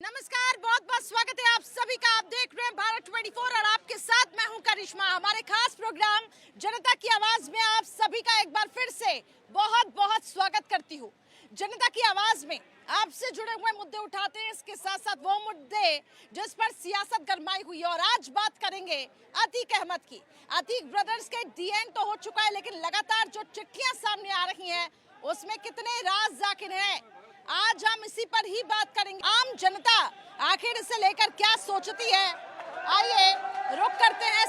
नमस्कार, बहुत बहुत स्वागत है आप सभी का। आप देख रहे हैं भारत 24 और आपके साथ मैं हूं करिश्मा। हमारे खास प्रोग्राम जनता की आवाज में आप सभी का एक बार फिर से बहुत बहुत स्वागत करती हूं। जनता की आवाज में आपसे जुड़े हुए मुद्दे उठाते हैं, इसके साथ साथ वो मुद्दे जिस पर सियासत गरमाई हुई है। और आज बात करेंगे अतीक अहमद की। अतीक ब्रदर्स के डी एंड तो हो चुका है, लेकिन लगातार जो चिट्ठियां सामने आ रही हैं उसमें कितने राज जाकिर हैं, आज हम इसी पर ही बात करेंगे। आम जनता आखिर इसे लेकर क्या सोचती है, आइए रुक करते हैं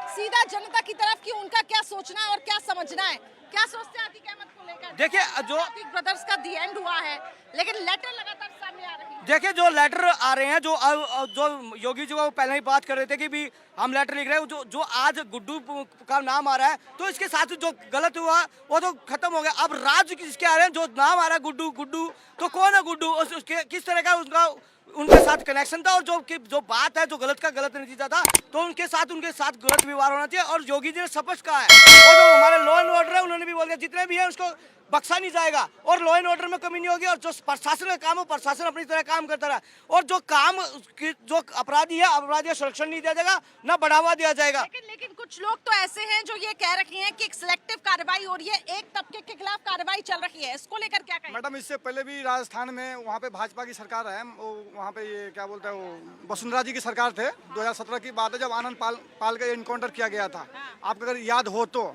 सीधा जनता की तरफ कि उनका क्या सोचना है और क्या समझना है। क्या सोचते हैं अतीक अहमद को लेकर? देखिए, जो अतीक ब्रदर्स का दी एंड हुआ है, लेकिन लेटर लगातार सामने आ रही है। देखिए, जो लेटर आ रहे हैं, जो योगी जी वो पहले ही बात कर रहे थे कि भी हम लेटर लिख रहे हैं, जो आज गुड्डू का नाम आ रहा है, तो इसके साथ जो गलत हुआ वो तो खत्म हो गया। अब राज्य किसके आ रहे हैं, जो नाम आ रहा है गुड्डू, तो कौन है गुड्डू, उसके किस तरह का उनके साथ कनेक्शन था, और जो बात है, जो गलत का गलत नतीजा था, तो उनके साथ गलत व्यवहार होना चाहिए। और योगी जी ने स्पष्ट कहा है, और जो हमारे लॉ एंड ऑर्डर है उन्होंने भी बोल दिया जितने भी है उसको बख्शा नहीं जाएगा, और लॉ एंड ऑर्डर में कमी नहीं होगी। और जो प्रशासन का काम हो, प्रशासन अपनी तरह काम करता रहा, और जो अपराधी है सुरक्षण नहीं दिया जाएगा, ना बढ़ावा दिया जाएगा। लेकिन कुछ लोग तो ऐसे हैं जो ये कह रहे हैं कि एक सिलेक्टिव कार्रवाई हो रही है, एक तबके के खिलाफ कार्रवाई चल रही है, इसको लेकर क्या कहें? मैडम, इससे पहले भी राजस्थान में वहाँ पे भाजपा की सरकार है, वहाँ पे ये क्या बोलते हैं, वो वसुंधरा जी की सरकार थे। 2017 की बात है, जब आनंद पाल का इनकाउंटर किया गया था। आपको अगर याद हो तो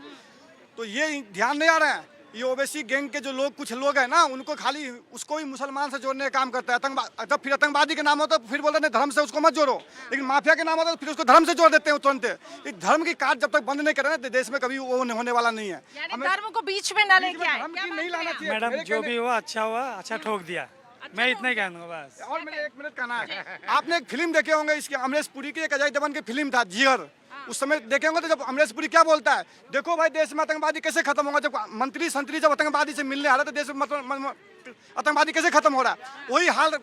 ये ध्यान नहीं आ रहा है, ये ओवैसी गैंग के जो कुछ लोग हैं ना, उनको खाली उसको ही मुसलमान से जोड़ने का काम करता है। जब फिर आतंकवादी के नाम होता है फिर बोलते हैं धर्म से उसको मत जोड़ो, लेकिन माफिया के नाम होता है तो फिर उसको धर्म से जोड़ देते हैं तुरंत। इस धर्म की काट जब तक बंद नहीं करें तो देश में कभी वो होने वाला नहीं है। हमें धर्म को बीच में न लेके आए, नहीं लाना चाहिए। मैडम, जो भी हुआ, अच्छा ठोक दिया। मैं इतना ही कहूँगा बस। और मेरे 1 मिनट कहना है, आपने एक फिल्म देखे होंगे, इसके अमरीश पुरी की, एक अजय देवगन की फिल्म था जिगर। उस समय देखे होंगे तो जब अमरीश पुरी क्या बोलता है, देखो भाई देश में आतंकवादी कैसे खत्म होगा, जब मंत्री संतरी जब आतंकवादी से मिलने आ रहा था, देश में आतंकवादी कैसे खत्म हो रहा है। वही हाल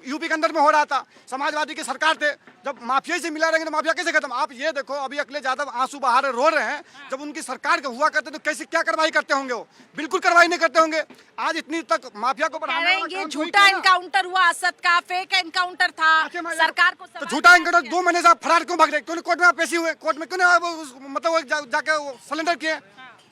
यूपी के अंदर में हो रहा था। समाजवादी की सरकार थे, जब माफिया से मिला रहेंगे तो माफिया कैसे खत्म। आप ये देखो, अभी अखिलेश यादव आंसू बहा रहे, रो रहे हैं। जब उनकी सरकार के हुआ करते तो कैसे क्या कार्रवाई करते होंगे, वो बिल्कुल कार्रवाई नहीं करते होंगे। आज इतनी तक माफिया को बढ़ाने वाला ये झूठा एनकाउंटर हुआ, असद का फेक एनकाउंटर था, सरकार को तो झूठा एनकाउंटर 2 महीने से आप फरार क्यों भाग रहे, क्यों कोर्ट में आप पेशी हुए, कोर्ट में क्यों मतलब जाके सरेंडर किए,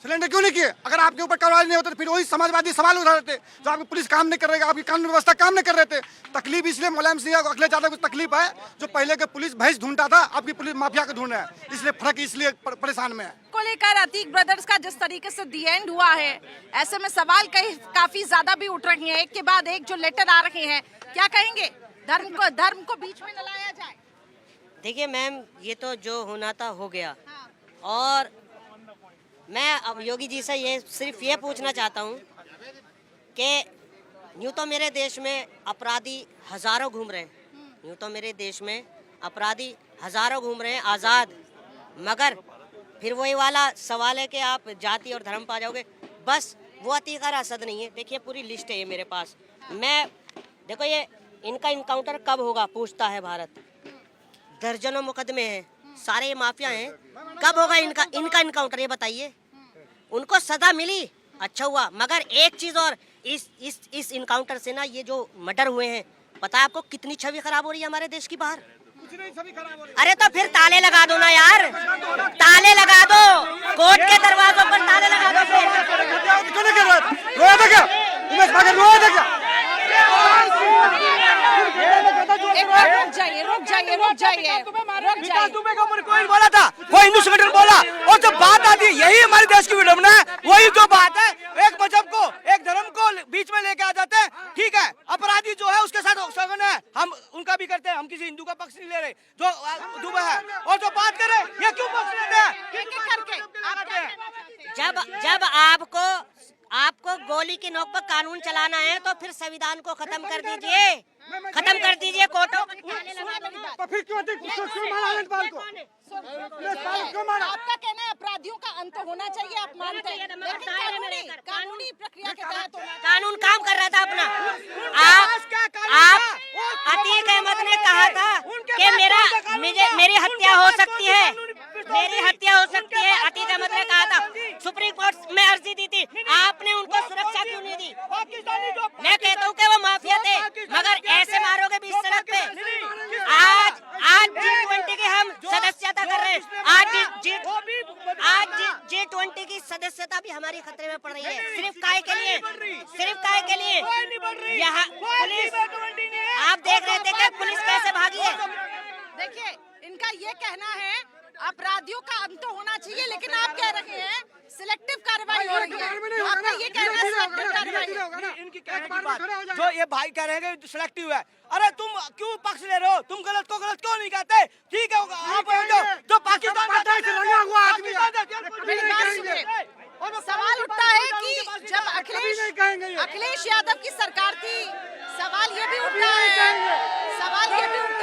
सिलेंडर क्यों नहीं किए। अगर आपके ऊपर कार्रवाई नहीं होती तो फिर वही समाजवादी सवाल उठा रहे थे, जो आपकी पुलिस काम नहीं कर रही, आपकी कानून व्यवस्था काम नहीं कर रहे थे। तकलीफ इसलिए मुलायम सिंह और अखिलेश यादव को तकलीफ है, जो पहले के पुलिस भैंस ढूंढता था, आपकी पुलिस माफिया को ढूंढ रहा है, इसलिए फर्क इसलिए परेशान में है। को लेकर अतीक ब्रदर्स का जिस तरीके से दी एंड हुआ है, ऐसे में सवाल काफी ज्यादा भी उठ रही हैं, एक के बाद एक जो लेटर आ रहे हैं, क्या कहेंगे? धर्म को बीच में न लाया जाए। देखिए मैम, ये तो जो होना था हो गया। और मैं अब योगी जी से सिर्फ ये पूछना चाहता हूँ कि यूँ तो मेरे देश में अपराधी हजारों घूम रहे हैं, यूँ तो मेरे देश में अपराधी हजारों घूम रहे हैं आज़ाद, मगर फिर वही वाला सवाल है कि आप जाति और धर्म पा जाओगे। बस वो अतीक और असद नहीं है। देखिए पूरी लिस्ट है ये मेरे पास। देखो ये इनका इनकाउंटर कब होगा पूछता है भारत, दर्जनों मुकदमे हैं, सारे ये माफिया हैं, कब होगा इनका इनकाउंटर, ये बताइए। उनको सजा मिली, अच्छा हुआ, मगर एक चीज और, इस इनकाउंटर से ना ये जो मर्डर हुए हैं, पता है आपको कितनी छवि खराब हो रही है हमारे देश की बाहर। अरे तो फिर ताले लगा दो ना यार, ताले लगा दो, कोर्ट के दरवाजों पर ताले लगा दो। रुक जाइए। कोई बोला था, कोई हिंदू संगठन बोला, और जब बात आती है, यही हमारे देश की विडंबना है। वही जो बात है, एक मजहब को, एक धर्म को बीच में लेके आ जाते हैं। ठीक है, अपराधी जो है उसके साथ सगन है, हम उनका भी करते हैं, हम किसी हिंदू का पक्ष नहीं ले रहे, जो दुबई है, और जो बात कर रहे हैं, ये क्यों पक्ष लेते हैं? जब आपको गोली की नोक पर कानून चलाना है तो फिर संविधान को खत्म कर दीजिए, कोर्टों तो फिर क्यों मारा आनंद पाल को? आपका कहना है अपराधियों का अंत होना चाहिए, आप मानते हैं, लेकिन कानूनी प्रक्रिया के तहत कानून काम कर रहा था अपना। आप अतीक अहमद ने कहा था कि मेरी हत्या हो सकती है, मेरी हत्या हो सकती है, अतीक अहमद ने कहा था, सुप्रीम कोर्ट में अर्जी दी थी, आपने उनको सुरक्षा क्यों नहीं दी? मैं कहता हूँ कि वो माफिया थे, मगर ऐसे मारोगे भी इस सड़क पे। आज G20 की हम सदस्यता कर रहे हैं, आज G20 की सदस्यता भी हमारी खतरे में पड़ रही है। सिर्फ काय के लिए यहाँ पुलिस, आप देख रहे थे कि पुलिस कैसे भागी है। देखिए, इनका ये कहना है अपराधियों का अंत होना चाहिए, लेकिन आप कह रहे हैं सिलेक्टिव कार्रवाई हो रही है। आपका ये कहना है सिलेक्टिव कार्रवाई। इनकी कहने की बात जो ये भाई कह रहे हैं कि सिलेक्टिव है, अरे तुम क्यों पक्ष ले रहे हो? तुम गलत को गलत क्यों नहीं कहते? ठीक है, आप जो पाकिस्तान मेरी बात सुनिए। सवाल उठता है कि जब अखिलेश यादव की सरकार थी, सवाल ये भी उठता है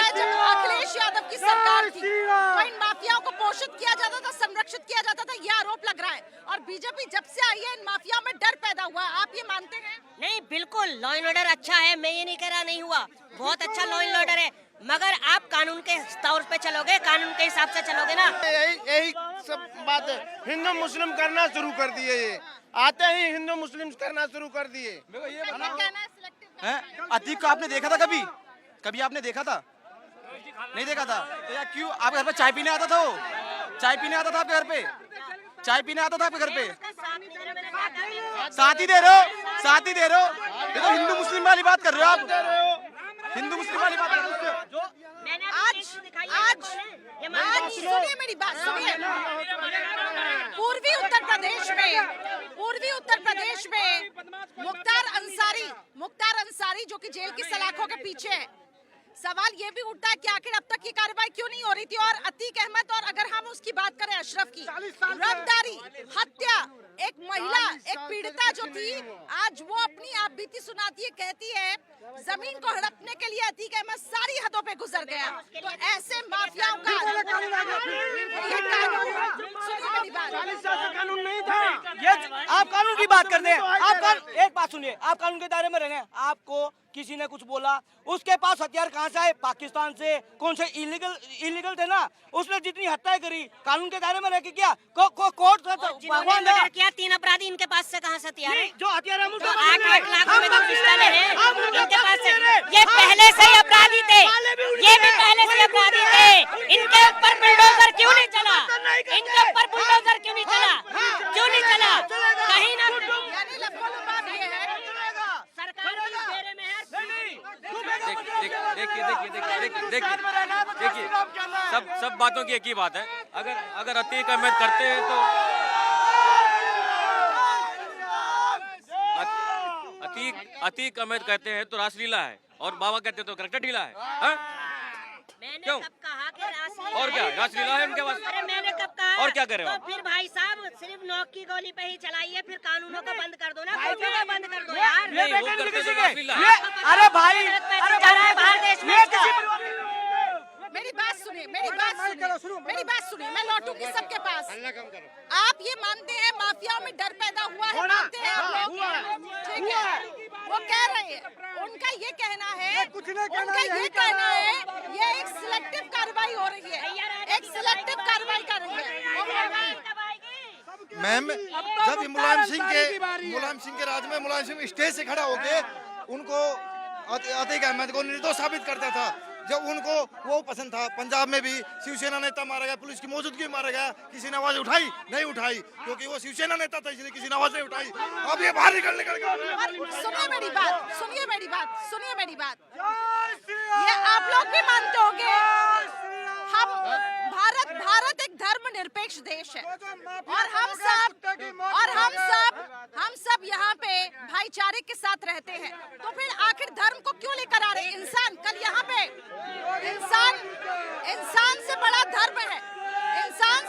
जब अखिलेश यादव की सरकार थी तो इन माफियाओं को पोषित किया जाता था, संरक्षित किया जाता था, ये आरोप लग रहा है। और बीजेपी जब से आई है इन माफियाओं में डर पैदा हुआ है, आप ये मानते हैं? नहीं, बिल्कुल लॉ एंड ऑर्डर अच्छा है, मैं ये नहीं कह रहा नहीं हुआ, बहुत अच्छा लॉ एंड ऑर्डर है, मगर आप कानून के तौर पे चलोगे, कानून के हिसाब से चलोगे ना। यही सब बात है, हिंदू मुस्लिम करना शुरू कर दिए, ये आते ही हिंदू मुस्लिम करना शुरू कर दिए। अतीक को आपने देखा था कभी आपने देखा था? नहीं देखा था तो यार क्यों आप घर पे चाय पीने आता था? वो चाय पीने आता था आपके घर पे? चाय पीने आता था आपके घर पे? साथ ही दे रहे हो। ये तो हिंदू मुस्लिम वाली बात कर रहे हो आप, हिंदू मुस्लिम वाली बात कर रहे हो। आज सुनिए मेरी बात, सुनिए। पूर्वी उत्तर प्रदेश में मुख्तार अंसारी जो कि जेल की सलाखों के पीछे है, सवाल ये भी उठता है कि आखिर अब तक की कार्रवाई क्यों नहीं हो रही थी? और अतीक अहमद, और अगर हम उसकी बात करें अशरफ की, रंगदारी, हत्या, एक महिला, एक पीड़िता जो थी, आज वो अपनी आप बीती सुनाती है, कहती है जमीन को हड़पने के लिए अतीक अहमद सारी हदों पे गुजर गया। तो ऐसे माफियाओं का ये कानून नहीं था। ये आप कानून की बात करते हैं, एक बात सुनिए, आप कानून के दायरे में रहने, आपको किसी ने कुछ बोला, उसके पास हथियार कहाँ से आए? पाकिस्तान से। कौन से इलीगल थे ना? उसने जितनी हत्याएं करी कानून के दायरे में रह के किया, कोर्ट भगवान किया, 3 अपराधी, इनके पास से कहाँ से हथियार है? जो हथियार हम 8 लाख में जो पिस्टलें हैं इनके पास से, ये पहले से ही अपराधी थे, ये भी पहले से अपराधी थे। इनके ऊपर बुलडोजर क्यों नहीं चला? इनके ऊपर बुलडोजर क्यों नहीं चला? कहीं ना देखिए सब बातों की एक ही बात है, अगर अतीक अहमद करते हैं तो अतीक अहमद कहते हैं तो रासलीला है, और बाबा कहते हैं तो करकट ढीला है। मैंने क्यों? कब कहा कि रासलीला और क्या रासलीला है उनके पास? अरे मैंने कब कहा? और क्या करे? तो फिर भाई साहब सिर्फ नोक की गोली पे ही चलाइए, फिर कानूनों को बंद कर दो ना, कोर्टों को बंद कर दो यार। नहीं, वो करते तो रासलीला है। अरे भाई, बाहर देश में मेरी बात सुनिए, मैं लौटूंगी सबके पास। आप ये मानते हैं माफियाओं में डर पैदा हुआ है? मानते हैं आप लोग? ठीक है, वो कह रहे हैं, उनका ये कहना है, ये एक सिलेक्टिव कार्रवाई हो रही है, एक सिलेक्टिव कार्रवाई कर रही है। मैम, जब मुलायम सिंह के राज में मुलायम सिंह स्टेज से खड़ा होके उनको अतीक अहमद को निर्दोष साबित करता था, जब उनको वो पसंद था। पंजाब में भी शिवसेना नेता मारा गया, पुलिस की मौजूदगी में मारा गया, किसी ने आवाज उठाई नहीं उठाई, क्योंकि वो शिवसेना नेता था, इसलिए किसी ने आवाज नहीं उठाई। अब ये बाहर निकलने सुनिए मेरी बात, ये आप लोग भी मानते होंगे, हम भारत एक धर्मनिरपेक्ष देश है, और हम सब यहाँ पे भाईचारे के साथ रहते हैं। तो फिर आखिर धर्म को क्यों लेकर आ रहे हैं? इंसान कल यहाँ पे इंसान से बड़ा धर्म है, इंसान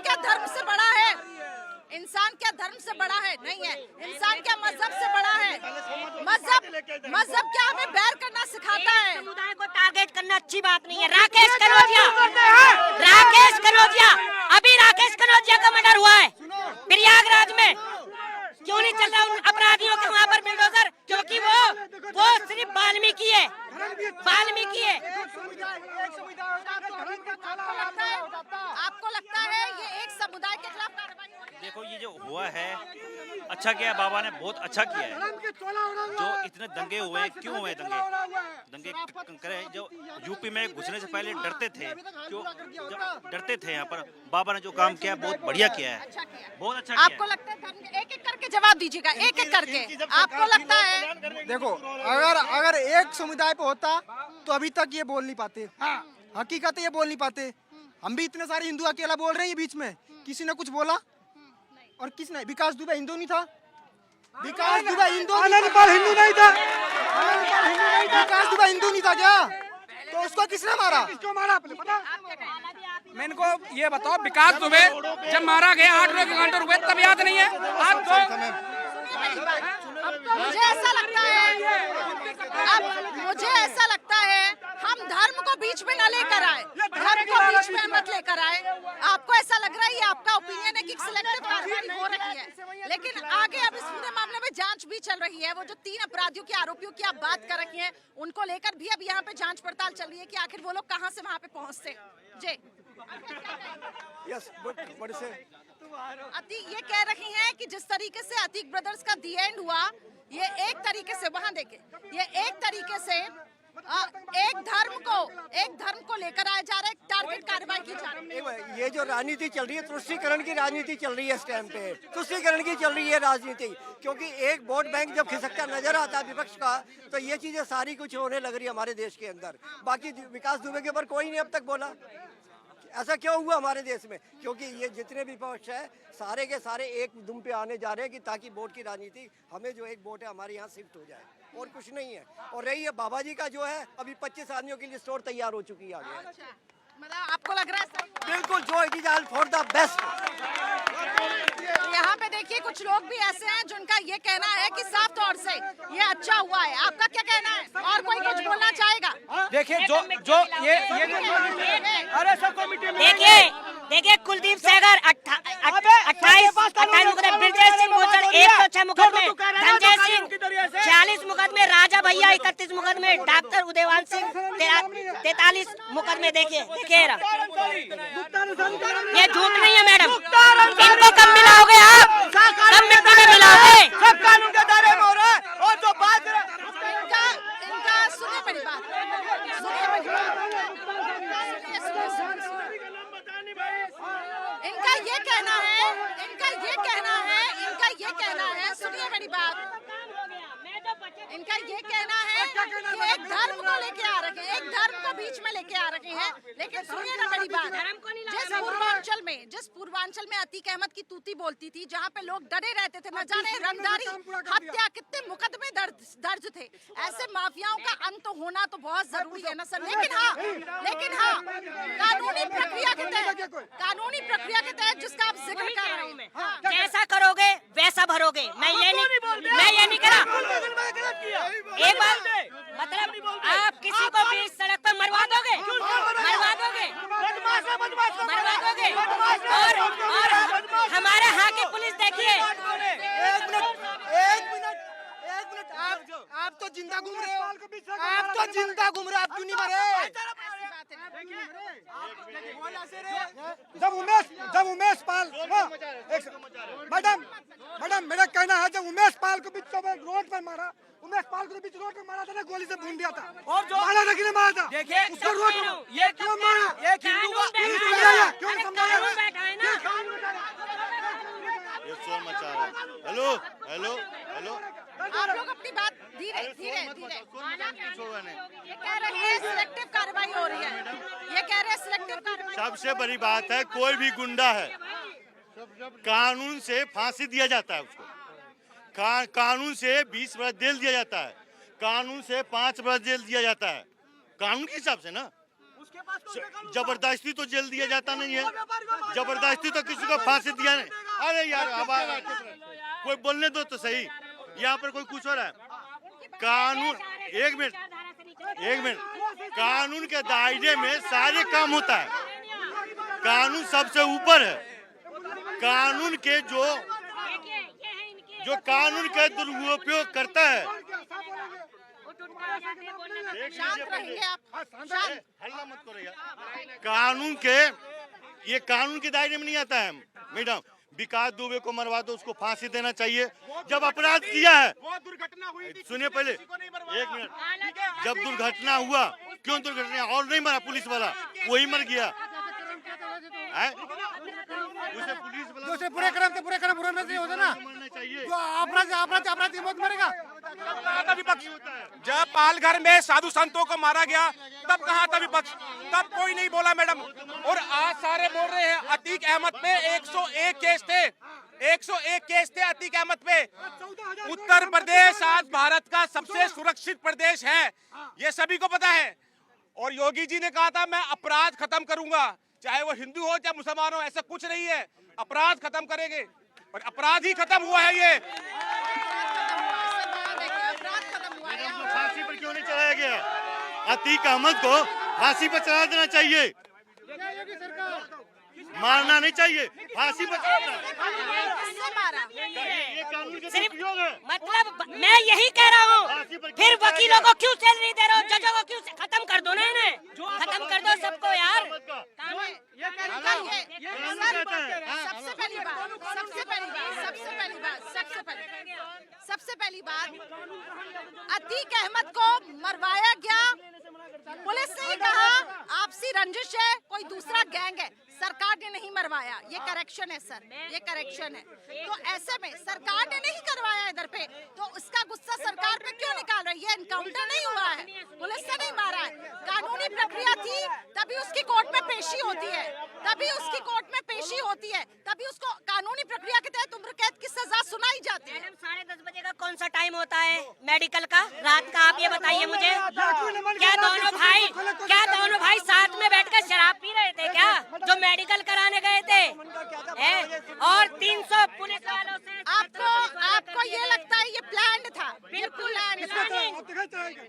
क्या धर्म से बड़ा है? इंसान क्या धर्म से बड़ा है? नहीं है। इंसान क्या मजहब से बड़ा है? मजहब क्या हमें बैर करना सिखाता है? समुदाय को टारगेट करना अच्छी बात नहीं है। राकेश कनौजिया का मर्डर हुआ है प्रयागराज में, क्यों नहीं चल रहा उन अपराधियों के वहाँ पर बुलडोजर? क्योंकि वो सिर्फ वाल्मीकि है, वाल्मीकि है। आपको लगता है ये एक समुदाय के खिलाफ कार्रवाई हो रही है? देखो ये जो हुआ है अच्छा किया, बाबा ने बहुत अच्छा किया है। जो इतने दंगे हुए हैं, क्यों हुए दंगे करे? जो यूपी में घुसने से पहले डरते थे, क्यों डरते थे? यहाँ पर बाबा ने जो काम किया बहुत बढ़िया किया है, अच्छा किया है। बहुत अच्छा किया आपको लगता है एक एक करके जवाब दीजिएगा, एक एक करके। आपको लगता है देखो, अगर एक समुदाय पे होता तो अभी तक ये बोल नहीं पाते। हकीकत है, ये बोल नहीं पाते। हम भी इतने सारे हिंदू अकेला बोल रहे हैं, ये बीच में किसी ने कुछ बोला? और किसने? विकास दुबे हिंदू नहीं था? विकास दुबे हिंदू नहीं था? विकास दुबे हिंदू नहीं था क्या? तो उसको किसने मारा? मैं इनको ये बताओ, विकास दुबे जब मारा गया 8 लोग घंटे रुपए तब याद नहीं है? आप तो मुझे ऐसा लगता है, अब मुझे ऐसा लगता है हम धर्म को बीच में न लेकर आए, धर्म को बीच में मत लेकर आए। आपको ऐसा लग रहा है, ये आपका ओपिनियन है कि सिलेक्टिव कार्रवाई हो रही है, लेकिन आगे अब इस पूरे मामले में जांच भी चल रही है। वो जो 3 अपराधियों के आरोपियों की आप बात कर रही हैं, उनको लेकर भी अब यहाँ पे जांच पड़ताल चल रही है कि आखिर वो लोग कहाँ से वहाँ पे पहुँचते। जी यस, बट से ये कह रही हैं कि जिस तरीके से अतीक ब्रदर्स का दी एंड हुआ, ये एक तरीके से, वहां देखे, ये एक तरीके से एक धर्म को लेकर आया जा रहा है, टारगेट कार्रवाई की जा रही है। ये जो राजनीति चल रही है, तुष्टीकरण की राजनीति चल रही है इस टाइम पे, तुष्टीकरण की चल रही है राजनीति। क्योंकि एक वोट बैंक जब खिसकता नजर आता है विपक्ष का, तो ये चीजें सारी कुछ होने लग रही है हमारे देश के अंदर। बाकी विकास दुबे के ऊपर कोई नहीं अब तक बोला। ऐसा क्यों हुआ हमारे देश में? क्योंकि ये जितने भी पक्ष है सारे के सारे एक दुम पे आने जा रहे हैं कि ताकि वोट की राजनीति, हमें जो एक वोट है हमारे यहाँ शिफ्ट हो जाए, और कुछ नहीं है। और रही है बाबा जी का जो है, अभी 25 आदमियों के लिए स्टोर तैयार हो चुकी है आगे। अच्छा, मतलब आपको लग रहा है बिल्कुल, जो it is all for the best. यहाँ पे देखिए कुछ लोग भी ऐसे हैं जिनका ये कहना है कि साफ तौर से ये अच्छा हुआ है। आपका क्या कहना है? और कोई कुछ बोलना चाहेगा? देखिए जो ये अरे सब कमेटी में देखिए कुलदीप सेगर 28 मुकदमे, ब्रजेश सिंह गुर्जर 106 मुकदमे, धनंजय सिंह 40 मुकदमे, राजा भैया 31 मुकदमे, डॉक्टर उदयवान सिंह 43 मुकदमे। देखिए ये झूठ नहीं है मैडम, इनको कब मिलाओगे आप? कब मिट्टी में मिलाओगे? सब कानून के दायरे में हो रहा है। और जो बात इनका सुनिए मेरी बात, इनका ये कहना है, सुनिए मेरी बात, इनका ये कहना है कि एक धर्म को लेके आ रखे हैं, एक धर्म को बीच में लेके आ रखे हैं। लेकिन सुनिए ना मेरी बात, जिस पूर्वांचल में अतीक अहमद की तूती बोलती थी, जहाँ पे लोग डरे रहते थे, न जाने रंगदारी, हत्या, कितने मुकदमे दर्ज थे। ऐसे माफियाओं का अंत होना तो बहुत जरूरी है ना सर। लेकिन हाँ कानूनी प्रक्रिया के तहत जिसका आप जिक्र कर रहे हैं, जैसा करोगे वैसा भरोगे। मैं ये नहीं करा। एक बार मतलब आप किसी को भी सड़क पर मरवा दोगे। और हमारे यहाँ की पुलिस देखिए, एक मिनट आप तो जिंदा घूम रहे हो, आप क्यों नहीं मरे? जब उमेश पाल, मैडम मेरा कहना है, जब उमेश पाल को बीच रोड पर मारा, उमेश पाल को बीच रोड पर मारा था ना, गोली से भून दिया था। और जो मारा था कि नहीं मारा था? देखिए उसको रोड ये क्यों मारा? एक हिंदू का क्यों समझाया? ये शोर मचा रहा है। हेलो आप लोग अपनी बात धीरे। ये कह रहे हैं सिलेक्टिव कार्रवाई हो रही है, सबसे बड़ी बात है, कोई भी गुंडा है कानून से फांसी दिया जाता है उसको, कानून से 20 वर्ष जेल दिया जाता है, कानून से 5 वर्ष जेल दिया जाता है, कानून के हिसाब से ना। जबरदस्ती तो जेल दिया जाता नहीं है, जबरदस्ती तो किसी को फांसी दिया नहीं। अरे यार कोई बोलने दो तो सही, यहाँ पर कोई कुछ हो रहा है। कानून, एक मिनट, कानून के दायरे में सारे काम होता है, कानून सबसे ऊपर है। कानून के जो कानून का दुरुपयोग करता है शांत रहेंगे आप? शांत। हल्ला मत करो यार। कानून के, ये कानून के दायरे में नहीं आता है मैडम। विकास दुबे को मरवा दो, उसको फांसी देना चाहिए। जब अपराध किया है, सुनिए पहले एक मिनट, जब दुर्घटना हुआ, क्यों दुर्घटना और नहीं मरा पुलिस वाला, वही मर गया है। उसे पुलिस वाला जो पूरे क्रम पूरा नहीं होता ना, जो अपराधी मौत मरेगा। विपक्ष जब पालघर में साधु संतों को मारा गया तब कहा था विपक्ष, तब कोई नहीं बोला मैडम। और आज सारे बोल रहे हैं अतीक अहमद पे 101 केस थे, 101 केस थे अतीक अहमद पे। उत्तर प्रदेश आज भारत का सबसे सुरक्षित प्रदेश है, ये सभी को पता है। और योगी जी ने कहा था मैं अपराध खत्म करूंगा, चाहे वो हिंदू हो चाहे मुसलमान हो, ऐसा कुछ नहीं है, अपराध खत्म करेंगे। और अपराध ही खत्म हुआ है। ये फांसी पर क्यों नहीं चढ़ाया गया? अतीक अहमद को फांसी पर चढ़ा देना चाहिए, मारना नहीं चाहिए, फांसी पर चढ़ाना। ये कानून के सिर्फ उपयोग है। मतलब मैं यही कह रहा हूँ, फिर वकीलों को क्यों सैलरी दे रहे हो, जजों को क्यों? खत्म कर दो ना इन्हें, खत्म कर दो सबको यार। सबसे पहली बात, अतीक अहमद को मरवाया गया, पुलिस ने ही कहा आपसी रंजिश है, कोई दूसरा गैंग है, सरकार ने नहीं मरवाया। ये करेक्शन है सर, ये करेक्शन है। तो ऐसे में सरकार ने नहीं करवाया इधर पे, तो उसका गुस्सा सरकार पे क्यों निकाल रही है? ये एनकाउंटर नहीं हुआ है, पुलिस ने नहीं मारा है, कानूनी प्रक्रिया थी, तभी उसकी कोर्ट में पेशी होती है, तभी उसकी कोर्ट में पेशी होती है, तभी उसको कानूनी प्रक्रिया के तहत उम्र कैद की सजा सुनाई जाती है। 10:30 बजे का कौन सा टाइम होता है मेडिकल का, रात का? आप ये बताइए मुझे। क्या दोनों भाई साथ में बैठकर शराब पी रहे थे क्या, जो मेडिकल कराने गए थे? और 300 पुलिस वालों से आपको ये लगता है ये प्लान्ड था? बिल्कुल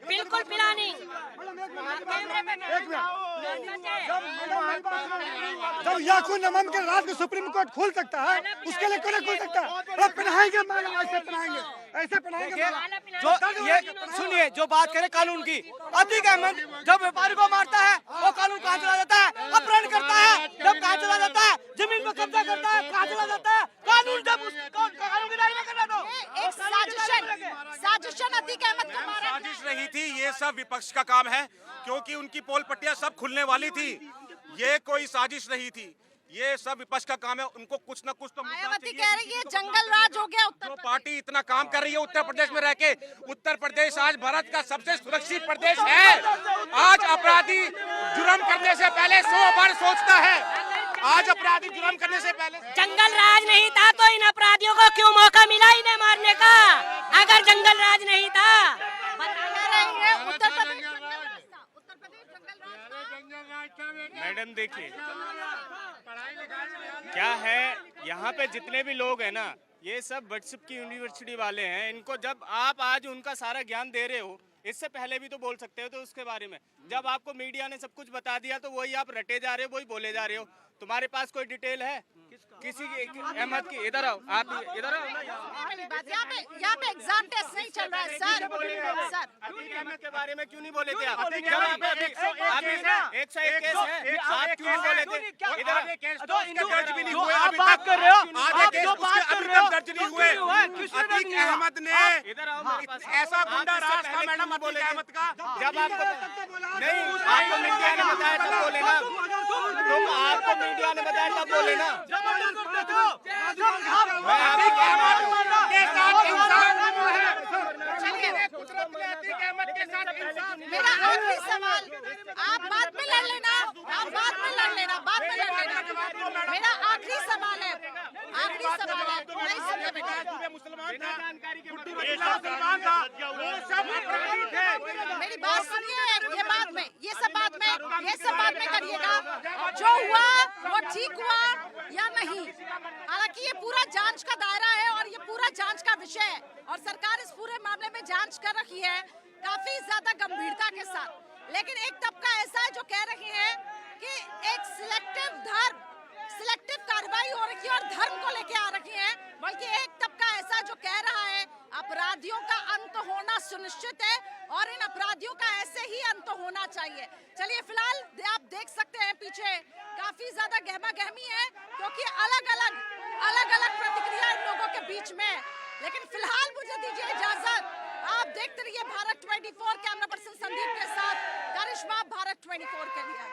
बिल्कुल प्लानिंग। जब याकूब नमन के रात को सुप्रीम कोर्ट खोल सकता है, उसके लिए क्यों नहीं खोल सकता? पहनाएंगे माला, ऐसे पहनाएंगे, ऐसे पहनाएंगे। जो ये सुनिए, जो बात करें कानून की, अतीक अहमद जब व्यापारी को मारता है वो कानून कहाँ चला जाता है? अपहरण करता है जब कहाँ चला जाता है? जमीन पर कब्जा करता है कहाँ चला जाता है? कानून जब कानून की दायरे में करना, तो एक साजिशन अतीक अहमद को मारा। साजिश नहीं थी, ये सब विपक्ष का काम है, क्योंकि उनकी पोल पट्टियां सब खुलने वाली थी। ये कोई साजिश नहीं थी, ये सब विपक्ष का काम है। उनको कुछ ना कुछ तो मायावती कह रही है जंगल राज हो गया उत्तर प्रदेश। पार्टी इतना काम कर रही है उत्तर प्रदेश में रह के, उत्तर प्रदेश आज भारत का सबसे सुरक्षित प्रदेश है। आज अपराधी जुर्म करने से पहले 100 बार सोचता है। आज अपराधी जुर्म करने से पहले जंगल राज नहीं था तो इन अपराधियों को क्यों मौका मिला इन्हें मारने का? अगर जंगल राज नहीं था, उत्तर प्रदेश मैडम देखिए क्या है, यहाँ पे जितने भी लोग हैं ना, ये सब व्हाट्सएप की यूनिवर्सिटी वाले हैं। इनको जब आप आज उनका सारा ज्ञान दे रहे हो, इससे पहले भी तो बोल सकते हो तो उसके बारे में। जब आपको मीडिया ने सब कुछ बता दिया तो वही आप रटे जा रहे हो, वही बोले जा रहे हो। तुम्हारे पास कोई डिटेल है किसी अहमद की? इधर आओ, आप इधर आओ। यहाँ पे एग्जाम टेस्ट नहीं चल रहा है सर। अतीक अहमद के बारे में क्यों नहीं बोले थे आप? 101 केस है, आप क्यों बोले थे? इधर दर्ज भी नहीं हुए, आप बात कर रहे हो, अभी तक दर्ज नहीं हुए। अतीक अहमद ने ऐसा गुंडा राज था मैडम अतीक अहमद का, जब आपको नहीं, आपको मीडिया ने बताया तब बोले ना, तो आपको मीडिया ने बताया तब बोले ना। मैं अतीक अहमद के साथ इंसान है। मेरा आखिरी सवाल, आप बाद में लड़ लेना, आप बाद में लड़ लेना, बाद में लड़ लेना। मेरा आखिरी सवाल है, नहीं सुनते बेटा। मेरी बात सुनिए, ये सब बाद में करिएगा। जो हुआ वो ठीक हुआ या नहीं, हालांकि ये पूरा जांच का दायरा है और ये पूरा जांच का विषय है और सरकार इस पूरे मामले में जांच कर रही है काफी ज्यादा गंभीरता के साथ। लेकिन एक तबका ऐसा है जो कह रही है कि एक सिलेक्टिव कार्रवाई हो रही है और धर्म को लेके आ रही है, बल्कि एक तबका ऐसा जो कह रहा है अपराधियों का अंत होना सुनिश्चित है और इन अपराधियों का ऐसे ही अंत होना चाहिए। चलिए फिलहाल आप देख सकते हैं पीछे काफी ज्यादा गहमा गहमी है, क्योंकि अलग अलग प्रतिक्रिया इन लोगों के बीच में। लेकिन फिलहाल मुझे दीजिए इजाजत, आप देखते रहिए भारत 24, कैमरा पर्सन संदीप के साथ करिश्मा, भारत 24 के लिए।